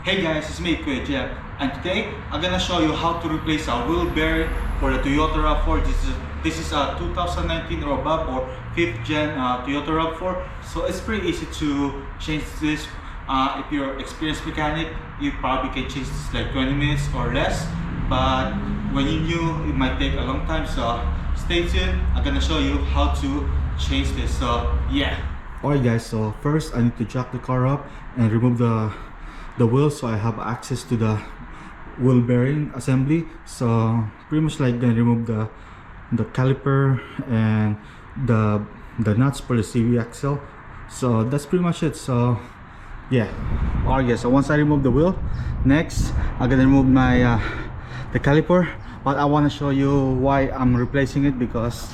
Hey guys, it's me, Kuya Jeff, and today I'm gonna show you how to replace a wheel bearing for the Toyota Rav4. This is a 2019 or above or 5th gen Toyota Rav4. So it's pretty easy to change this. If you're experienced mechanic, you probably can change this like 20 minutes or less. But when you're new, it might take a long time. So stay tuned. I'm gonna show you how to change this. So yeah. Alright guys, so first I need to jack the car up and remove the wheel, so I have access to the wheel bearing assembly. So pretty much like gonna remove the caliper and the nuts for the CV axle. So that's pretty much it. So yeah. Alright guys, so once I remove the wheel, next I'm gonna remove my the caliper. But I want to show you why I'm replacing it, because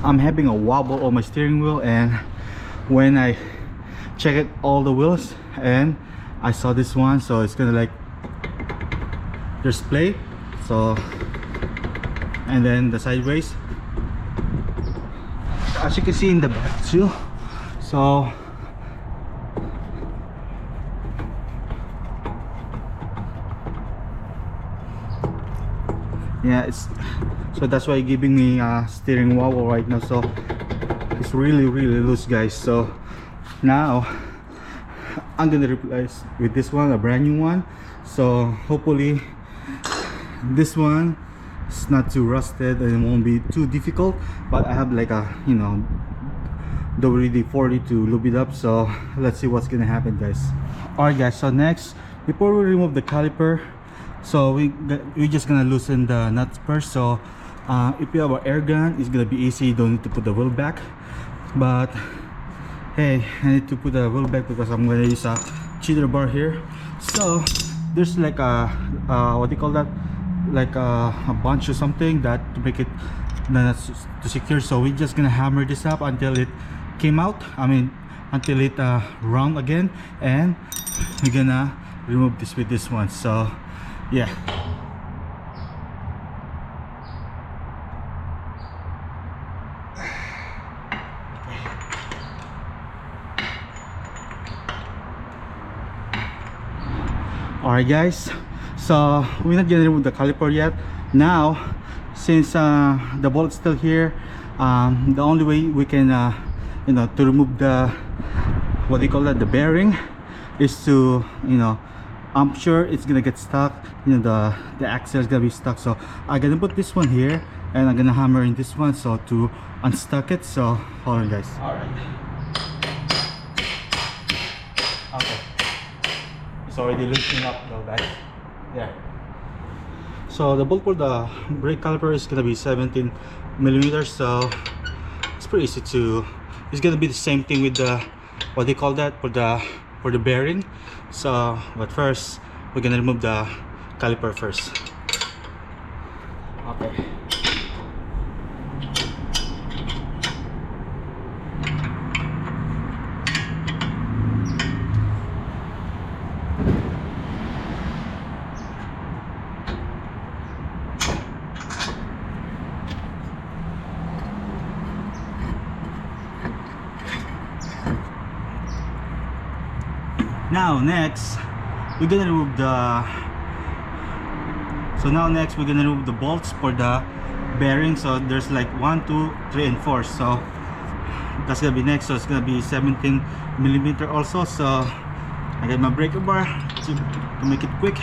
I'm having a wobble on my steering wheel, and when I checked all the wheels and I saw this one, so it's gonna like there's play, so and then the sideways, as you can see in the back too. So yeah, so that's why giving me steering wobble right now. So it's really loose guys. So now I'm gonna replace with this one, a brand new one. So hopefully this one is not too rusted and it won't be too difficult. But I have like a, you know, WD-40 to lube it up. So let's see what's gonna happen guys. Alright guys, so next, before we remove the caliper, so we're just gonna loosen the nuts first. So if you have an air gun, it's gonna be easy, you don't need to put the wheel back. But hey, I need to put the wheel back because I'm gonna use a cheater bar here. So there's like a what do you call that, like a bunch or something that to make it to secure. So we're just gonna hammer this up until it came out, I mean until it round again, and we're gonna remove this with this one. So yeah. Alright guys, so we're not gonna remove the caliper yet. Now since the bolt's still here, the only way we can you know, to remove the, what do you call that, the bearing, is to, you know, I'm sure it's gonna get stuck, you know, the axle is gonna be stuck. So I'm gonna put this one here and I'm gonna hammer in this one so to unstuck it. So hold on guys. Alright, okay, it's already loosening up though guys. Yeah, so the bolt for the brake caliper is gonna be 17 millimeters. So it's pretty easy to, it's gonna be the same thing with the, what do you call that, for the bearing. So but first we're gonna remove the caliper first. Okay. Now next we're gonna remove the, so now next we're gonna remove the bolts for the bearing. So there's like 1, 2, 3 and 4, so that's gonna be next. So it's gonna be 17 millimeter also. So I got my breaker bar to make it quick.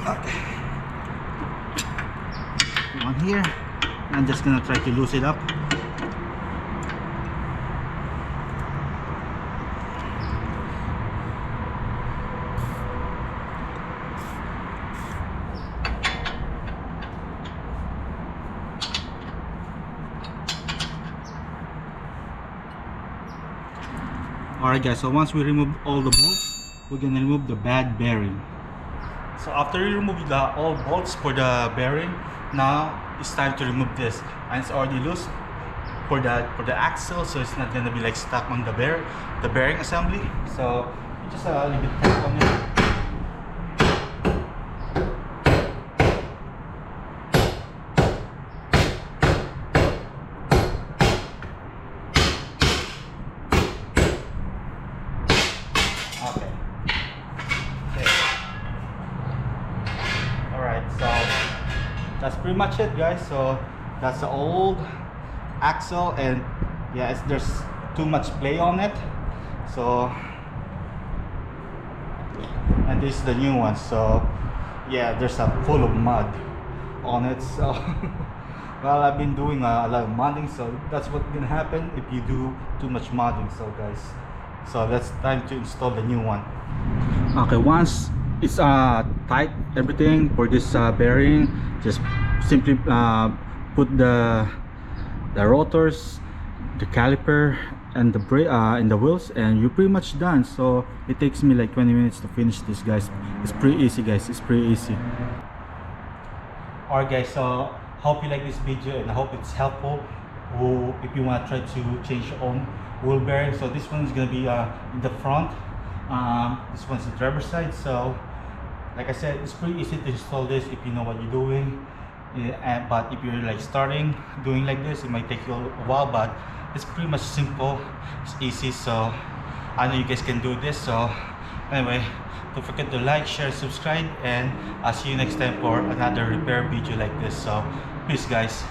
Okay, one here. I'm just gonna try to loosen it up. Alright guys, so once we remove all the bolts, we're gonna remove the bad bearing. So after you remove all bolts for the bearing, now it's time to remove this, and it's already loose for the axle, so it's not gonna be like stuck on the bearing assembly. So you just leave it tap on it. Alright, so that's pretty much it, guys. So that's the old axle, and yeah, there's too much play on it. So, and this is the new one. So yeah, there's a full of mud on it. So well, I've been doing a lot of modding, so that's what's gonna happen if you do too much modding. So guys, so that's time to install the new one. Okay, once it's tight everything for this bearing, just simply put the rotors, the caliper, and the brake and the wheels, and you're pretty much done. So it takes me like 20 minutes to finish this, guys. It's pretty easy, guys. It's pretty easy. Alright, guys, so hope you like this video, and I hope it's helpful if you want to try to change your own wheel bearing. So this one is going to be in the front, this one's the driver's side. So like I said, it's pretty easy to install this if you know what you're doing. Yeah, but if you're like starting doing like this, it might take you a while, but it's pretty much simple. It's easy, so I know you guys can do this. So anyway, don't forget to like, share, subscribe, and I'll see you next time for another repair video like this. So peace, guys.